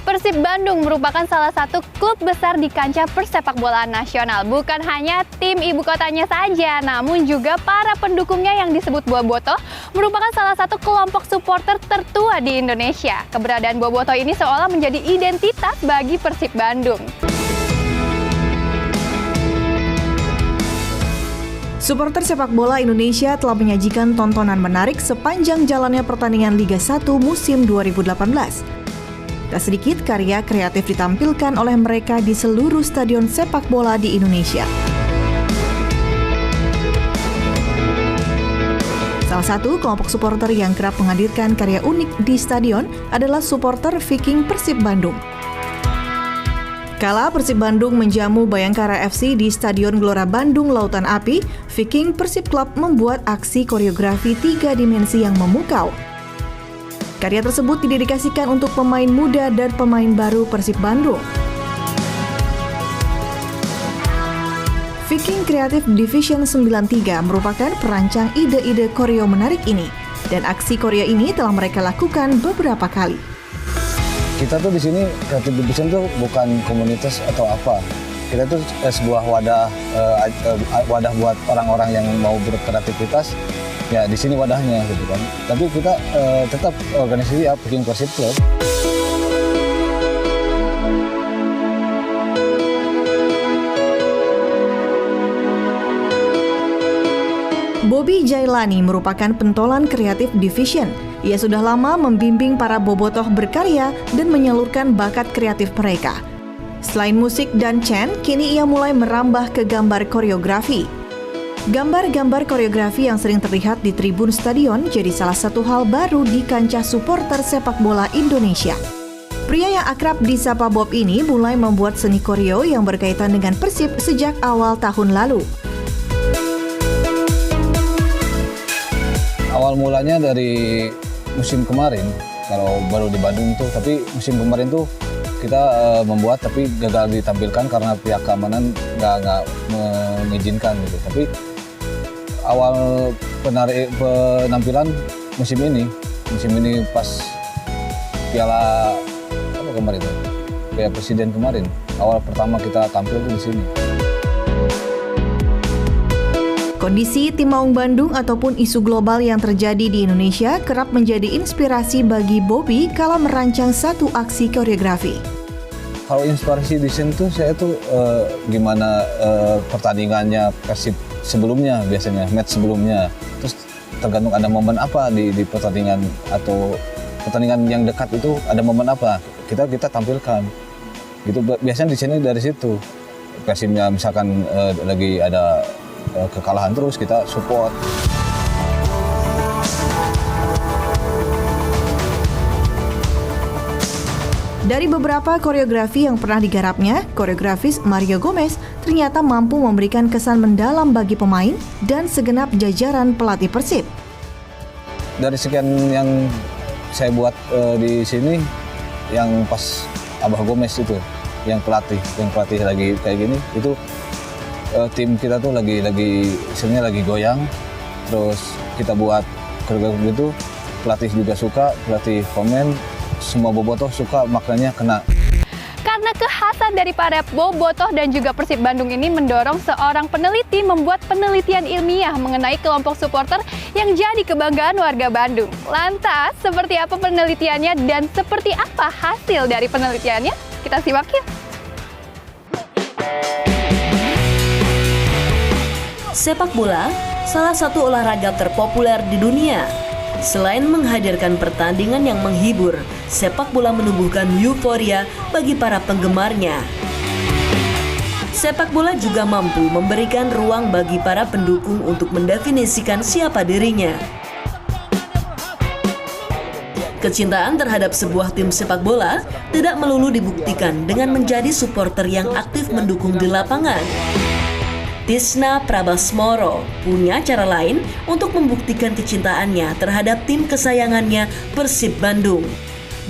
Persib Bandung merupakan salah satu klub besar di kancah persepak bolaan nasional. Bukan hanya tim ibu kotanya saja, namun juga para pendukungnya yang disebut Bobotoh merupakan salah satu kelompok supporter tertua di Indonesia. Keberadaan Bobotoh ini seolah menjadi identitas bagi Persib Bandung. Supporter sepak bola Indonesia telah menyajikan tontonan menarik sepanjang jalannya pertandingan Liga 1 musim 2018. Tak sedikit karya kreatif ditampilkan oleh mereka di seluruh stadion sepak bola di Indonesia. Salah satu kelompok supporter yang kerap menghadirkan karya unik di stadion adalah supporter Viking Persib Bandung. Kala Persib Bandung menjamu Bayangkara FC di Stadion Gelora Bandung Lautan Api, Viking Persib Club membuat aksi koreografi 3 dimensi yang memukau. Karya tersebut didedikasikan untuk pemain muda dan pemain baru Persib Bandung. Viking Creative Division 93 merupakan perancang ide-ide koreo menarik ini, dan aksi koreo ini telah mereka lakukan beberapa kali. Kita tuh di sini Creative Division tuh bukan komunitas atau apa. Kita tuh sebuah wadah buat orang-orang yang mau berkreativitas. Ya di sini wadahnya gitu kan. Tapi kita tetap organisasi Viking Persib Club. Bobby Jailani merupakan pentolan Creative Division. Ia sudah lama membimbing para bobotoh berkarya dan menyalurkan bakat kreatif mereka. Selain musik dan chant, kini ia mulai merambah ke gambar koreografi. Gambar-gambar koreografi yang sering terlihat di tribun stadion jadi salah satu hal baru di kancah supporter sepak bola Indonesia. Pria yang akrab disapa Bob ini mulai membuat seni koreo yang berkaitan dengan Persib sejak awal tahun lalu. Awal mulanya dari musim kemarin, kalau baru di Bandung tuh, tapi musim kemarin tuh kita membuat tapi gagal ditampilkan karena pihak keamanan nggak mengizinkan gitu. Tapi awal penampilan musim ini pas Piala apa kemarin itu? Piala Presiden kemarin. Awal pertama kita tampil tuh di sini. Kondisi tim Maung Bandung ataupun isu global yang terjadi di Indonesia kerap menjadi inspirasi bagi Bobby kala merancang satu aksi koreografi. Kalau inspirasi di sini tuh saya tuh gimana pertandingannya Persib sebelumnya, biasanya match sebelumnya, terus tergantung ada momen apa di pertandingan atau pertandingan yang dekat itu ada momen apa kita tampilkan gitu. Biasanya di sini dari situ Persibnya misalkan lagi ada kekalahan terus kita support. Dari beberapa koreografi yang pernah digarapnya, koreografis Mario Gomez ternyata mampu memberikan kesan mendalam bagi pemain dan segenap jajaran pelatih Persib. Dari sekian yang saya buat di sini, yang pas Abah Gomez itu, yang pelatih lagi kayak gini, itu tim kita tuh lagi sebenarnya lagi goyang, terus kita buat koreografi itu, pelatih juga suka, pelatih komen. Semua bobotoh suka, maknanya kena. Karena kekhasan dari para bobotoh dan juga Persib Bandung ini mendorong seorang peneliti membuat penelitian ilmiah mengenai kelompok supporter yang jadi kebanggaan warga Bandung. Lantas, seperti apa penelitiannya dan seperti apa hasil dari penelitiannya? Kita simak yuk. Sepak bola, salah satu olahraga terpopuler di dunia. Selain menghadirkan pertandingan yang menghibur, sepak bola menumbuhkan euforia bagi para penggemarnya. Sepak bola juga mampu memberikan ruang bagi para pendukung untuk mendefinisikan siapa dirinya. Kecintaan terhadap sebuah tim sepak bola tidak melulu dibuktikan dengan menjadi supporter yang aktif mendukung di lapangan. Tisna Prabasmoro punya cara lain untuk membuktikan kecintaannya terhadap tim kesayangannya Persib Bandung.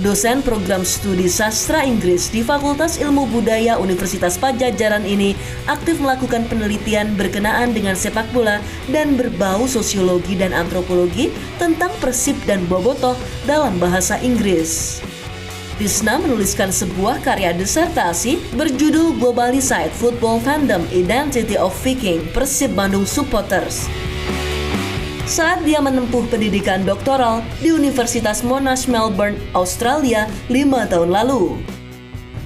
Dosen program studi sastra Inggris di Fakultas Ilmu Budaya Universitas Padjadjaran ini aktif melakukan penelitian berkenaan dengan sepak bola dan berbau sosiologi dan antropologi tentang Persib dan Bobotoh dalam bahasa Inggris. Tisna menuliskan sebuah karya disertasi berjudul Globalized Football Fandom Identity of Viking Persib Bandung Supporters. Saat dia menempuh pendidikan doktoral di Universitas Monash Melbourne, Australia 5 tahun lalu.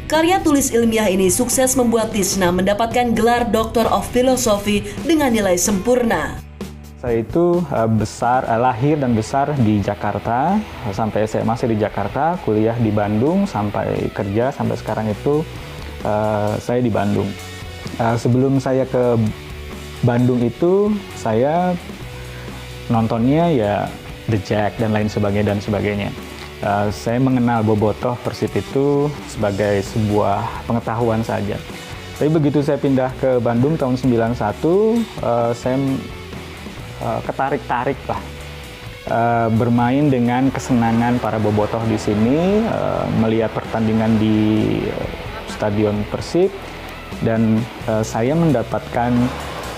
Karya tulis ilmiah ini sukses membuat Tisna mendapatkan gelar Doctor of Philosophy dengan nilai sempurna. Saya itu lahir dan besar di Jakarta, sampai saya masih di Jakarta, kuliah di Bandung, sampai kerja, sampai sekarang itu saya di Bandung. Sebelum saya ke Bandung itu, saya nontonnya ya The Jack dan lain sebagainya. Saya mengenal bobotoh Persib itu sebagai sebuah pengetahuan saja. Tapi begitu saya pindah ke Bandung tahun 91, saya ketarik-tarik lah bermain dengan kesenangan para bobotoh di sini, melihat pertandingan di Stadion Persib, dan saya mendapatkan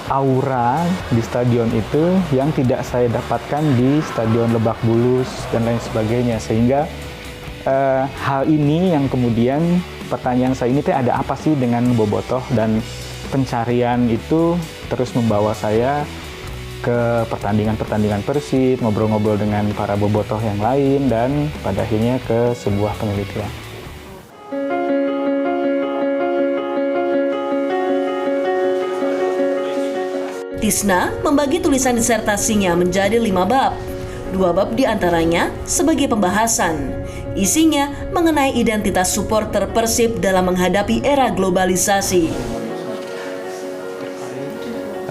aura di stadion itu yang tidak saya dapatkan di Stadion Lebak Bulus dan lain sebagainya, sehingga hal ini yang kemudian pertanyaan saya ini ada apa sih dengan bobotoh, dan pencarian itu terus membawa saya ke pertandingan-pertandingan Persib, ngobrol-ngobrol dengan para bobotoh yang lain, dan pada akhirnya ke sebuah penelitian. Tisna membagi tulisan disertasinya menjadi 5 bab. 2 bab diantaranya sebagai pembahasan. Isinya mengenai identitas supporter Persib dalam menghadapi era globalisasi.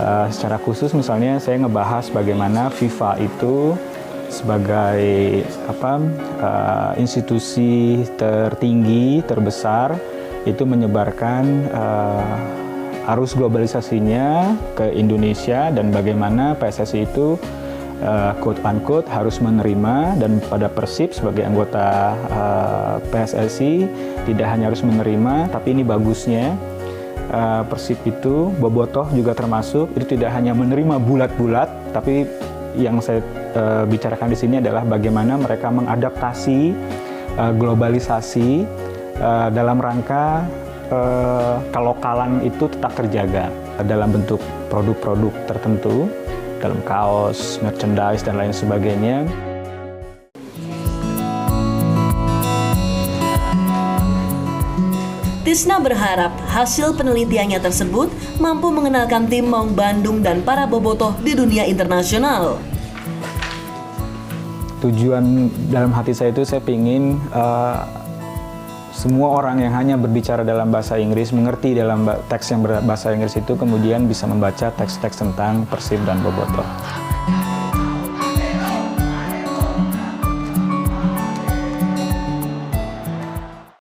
Secara khusus misalnya saya ngebahas bagaimana FIFA itu sebagai institusi tertinggi, terbesar, itu menyebarkan arus globalisasinya ke Indonesia, dan bagaimana PSSI itu quote unquote harus menerima, dan pada Persib sebagai anggota PSSI tidak hanya harus menerima, tapi ini bagusnya Persib itu, bobotoh juga termasuk, itu tidak hanya menerima bulat-bulat, tapi yang saya bicarakan di sini adalah bagaimana mereka mengadaptasi globalisasi dalam rangka kelokalan itu tetap terjaga dalam bentuk produk-produk tertentu, dalam kaos, merchandise, dan lain sebagainya. Tisna berharap hasil penelitiannya tersebut mampu mengenalkan tim Maung Bandung dan para bobotoh di dunia internasional. Tujuan dalam hati saya itu, saya ingin semua orang yang hanya berbicara dalam bahasa Inggris, mengerti dalam teks yang berbahasa Inggris itu, kemudian bisa membaca teks-teks tentang Persib dan bobotoh.